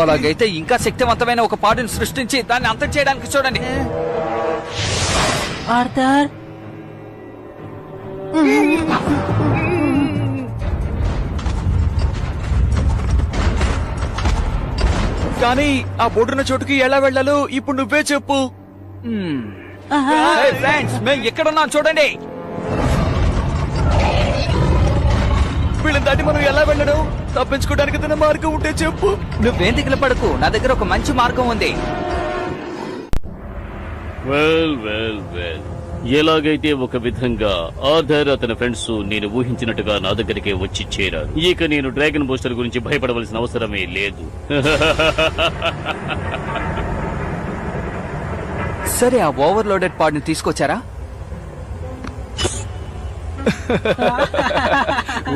అలాగైతే ఇంకా శక్తివంతమైన ఒక పాడుని సృష్టించి దాన్ని అంతం చేయడానికి చూడండి. ఆర్థర్, కానీ ఆ బోర్డున్న చోటుకి ఎలా వెళ్ళాలో ఇప్పుడు నువ్వే చెప్పు. ఫ్రెండ్స్, మేము ఎక్కడున్నాం చూడండి. వీళ్ళని దాటి మనం ఎలా వెళ్ళడం? తప్పించుకోవడానికి ఏదైనా మార్గం ఉంటే చెప్పు. నువ్వేం దిగులు పడకు, నా దగ్గర ఒక మంచి మార్గం ఉంది. ఎలాగైతే ఒక విధంగా ఆర్థర్ అతని ఫ్రెండ్స్ నేను ఊహించినట్టుగా నా దగ్గరికే వచ్చి చేరారు. ఇక నేను డ్రాగన్ బూస్టర్ గురించి భయపడవలసిన అవసరమే లేదు. సరే, ఆ ఓవర్లోడెడ్ పాడ్ ని తీసుకొచ్చారా?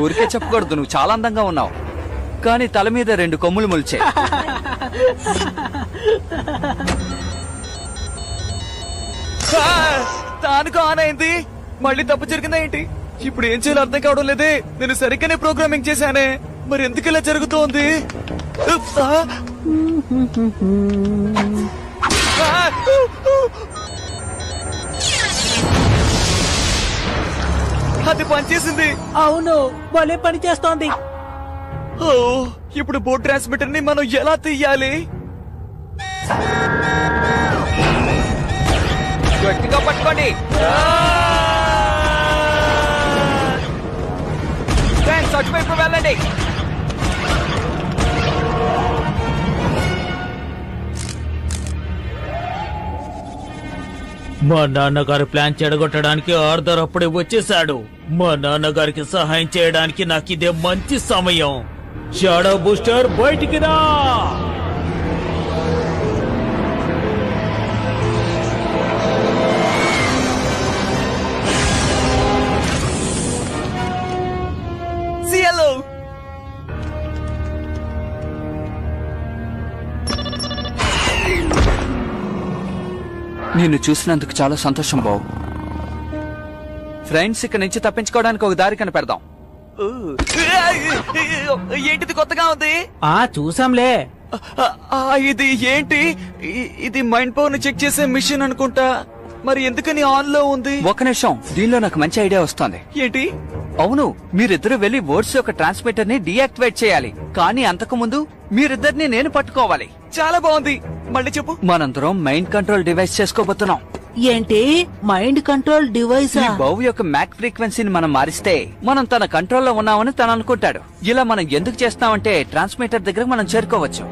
ఊరికే చెప్పకూడదు, నువ్వు చాలా అందంగా ఉన్నావు, కానీ తల మీద 2 కొమ్ములు మొలిచే. తానుకు ఆన్ అయింది. మళ్ళీ తప్పు జరిగిందా ఏంటి? ఇప్పుడు ఏం చేయాలో అర్థం కావడం లేదే. నేను సరిగ్గానే ప్రోగ్రామింగ్ చేశానే, మరి ఎందుకు ఇలా జరుగుతోంది? అది పనిచేసింది. అవును, భలే పని చేస్తోంది. ఓ, ఇప్పుడు బోర్డ్ ట్రాన్స్మిటర్ ని మనం ఎలా తీయాలి? గట్టిగా పట్టుకోండి. ఫ్రెండ్స్, అటువైపు వెళ్ళండి. మా నాన్నగారి ప్లాన్ చెడగొట్టడానికి ఆర్థర్ అప్పుడే వచ్చేశాడు. మా నాన్నగారికి సహాయం చేయడానికి నాకు ఇదే మంచి సమయం. షాడో బూస్టర్, బయటికి రా. సియలో నిన్ను చూసినందుకు చాలా సంతోషం బావు. ఫ్రెండ్స్, ఇక్కడ నుంచి తప్పించుకోవడానికి ఒక దారి కనిపెడదాం. ఏంటిది కొత్తగా ఉంది? చూసాంలే. ఇది ఏంటి? ఇది మైండ్ పవర్ ని చెక్ చేసే మిషన్ అనుకుంటా. మరి ఎందుకని ఆన్ లో ఉంది? ఒక నిమిషం, దీనిలో నాకు మంచి ఐడియా వస్తుంది. ఏంటి? అవును, మీరిద్దరు వెళ్లి వర్డ్స్ యొక్క ట్రాన్స్మిటర్ ని డీయాక్టివేట్ చేయాలి. కానీ అంతకు ముందు మీరిద్దరిని నేను పట్టుకోవాలి. చాలా బాగుంది, మళ్ళీ చెప్పు. మనందరం మైండ్ కంట్రోల్ డివైస్ చేసుకోబోతున్నాం. ఏంటి మైండ్ కంట్రోల్ డివైస్? ఈ బౌ యొక్క మ్యాక్ ఫ్రీక్వెన్సీని మనం మారిస్తే మనం తన కంట్రోల్లో ఉన్నామని తను అనుకుంటాడు. ఇలా మనం ఎందుకు చేస్తామంటే ట్రాన్స్మిటర్ దగ్గర మనం చేరుకోవచ్చు.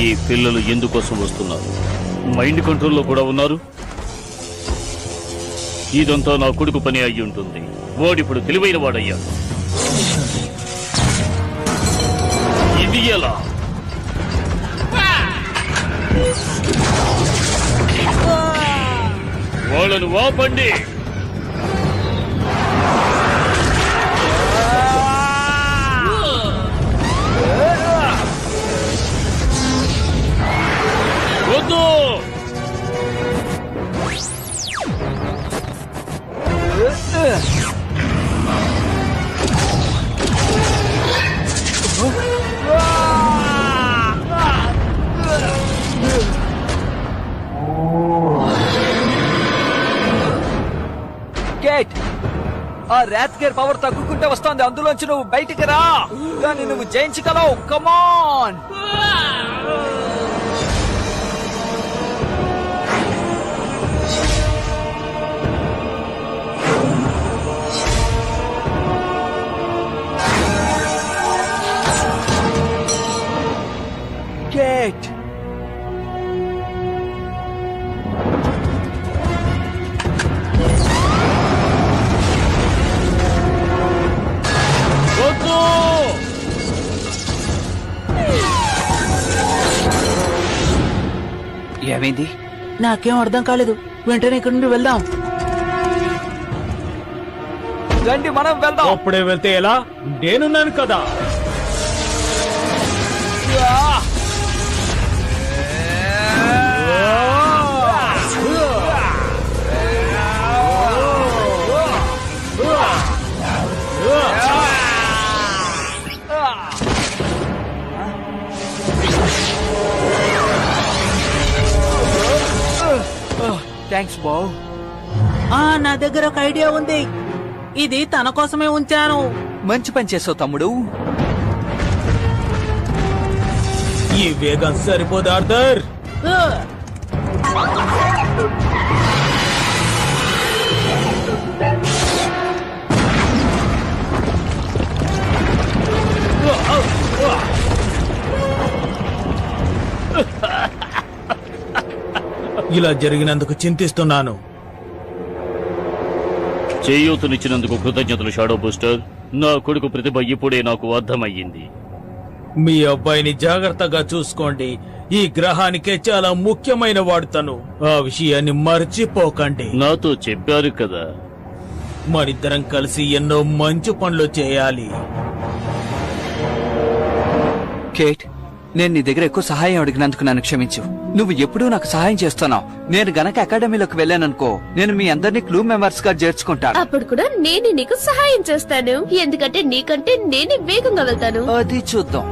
ఈ పిల్లలు ఎందుకోసం వస్తున్నారు? మైండ్ కంట్రోల్లో కూడా ఉన్నారు. ఇదంతా నా కొడుకు పని అయ్యి ఉంటుంది. వాడిప్పుడు తెలివైన వాడయ్యాడు. ఇది ఎలా? వాళ్ళను వాపండి. వద్దు. గేట్, ఆ ర్యాత్ గేర్ పవర్ తగ్గుకుంటే వస్తోంది. అందులోంచి నువ్వు బయటికి రా. కానీ నువ్వు జయించగలవు. కమాన్. గేట్. ఏమైంది? నాకేం అర్థం కాలేదు. వెంటనే ఇక్కడి నుండి వెళ్దాం. రండి, మనం వెళ్దాం. అప్పుడే వెళ్తే ఎలా? నేనున్నాను కదా. వావ్. నా దగ్గర ఒక ఐడియా ఉంది. ఇది తన కోసమే ఉంచాను. మంచి పని చేసావు తమ్ముడు. ఈ వేగం సరిపోదు ఆర్థర్. ఇలా జరిగినందుకు చింతిస్తున్నాను. చేయూతనిచ్చినందుకు కృతజ్ఞతలు షాడో బూస్టర్. నా కొడుకు ప్రతిభ ఇప్పుడే నాకు అర్థమయ్యింది. మీ అబ్బాయిని జాగ్రత్తగా చూసుకోండి. ఈ గ్రహానికే చాలా ముఖ్యమైన వాడుతాను. ఆ విషయాన్ని మర్చిపోకండి. నాతో చెప్పారు కదా. మనిద్దరం కలిసి ఎన్నో మంచి పనులు చేయాలి. కేట్, నేను నీ దగ్గర ఎక్కువ సహాయం అడిగినందుకు నన్ను క్షమించు. నువ్వు ఎప్పుడూ నాకు సహాయం చేస్తున్నావు. నేను గనక అకాడమీలోకి వెళ్ళాననుకో, నేను మీ అందరినీ క్లూ మెంబర్స్ గా చేర్చుకుంటాను. అప్పుడు కూడా నేనే నీకు సహాయం చేస్తాను. ఎందుకంటే నీకంటే నేనే వేగంగా వెళ్తాను. అది చూద్దాం.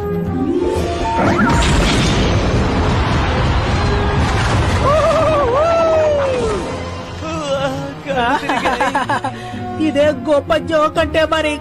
ఇదే గొప్ప జోక్ అంటే మరి